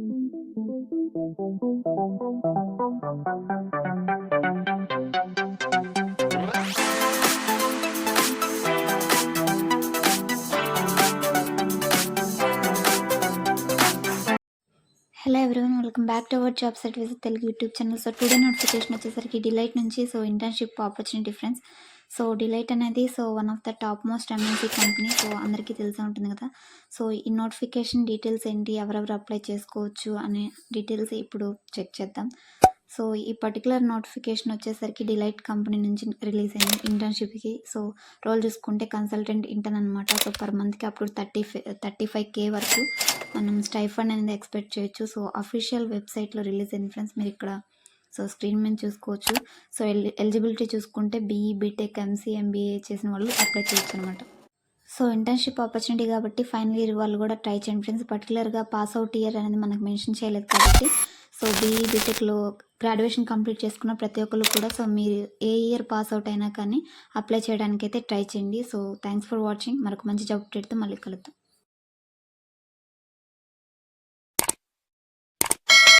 Hello everyone, welcome back to our job set with Telugu YouTube channel. So today notification వచ్చేసరికి delight నుంచి internship opportunity friends. Delight అనేది one of the top most MNC company. అందరికీ తెలిసే ఉంటుంది కదా. ఈ notification details ఏంటి, ఎవరెవరు అప్లై చేసుకోవచ్చు అనే డీటెయిల్స్ ఇప్పుడు చెక్ చేద్దాం. ఈ పర్టికులర్ నోటిఫికేషన్ వచ్చేసరికి డిలైట్ కంపెనీ నుంచి రిలీజ్ అయింది ఇంటర్న్షిప్కి. రోల్ చూసుకుంటే కన్సల్టెంట్ ఇంటర్న్ అనమాట. పర్ మంత్కి అప్పుడు 35K వరకు మనం స్టైఫండ్ అనేది ఎక్స్పెక్ట్ చేయొచ్చు. అఫీషియల్ వెబ్సైట్లో రిలీజ్ అయింది ఫ్రెండ్స్. మీరు ఇక్కడ స్క్రీన్ మీద చూసుకోవచ్చు. ఎలిజిబిలిటీ చూసుకుంటే BE, BTech, MCA, MBA చేసిన వాళ్ళు అప్లై చేయొచ్చు అనమాట. ఇంటర్న్షిప్ ఆపర్చునిటీ కాబట్టి ఫైనల్ ఇయర్ వాళ్ళు కూడా ట్రై చేయండి ఫ్రెండ్స్. పర్టికులర్గా పాస్ అవుట్ ఇయర్ అనేది మనకు మెన్షన్ చేయలేదు కాబట్టి BE, BTechలో గ్రాడ్యుయేషన్ కంప్లీట్ చేసుకున్న ప్రతి ఒక్కరు కూడా మీరు ఏ ఇయర్ పాస్ అవుట్ అయినా కానీ అప్లై చేయడానికి అయితే ట్రై చేయండి. Thanks for watching. మరొక మంచి జాబ్ అప్డేట్తో మళ్ళీ కలుద్దాం.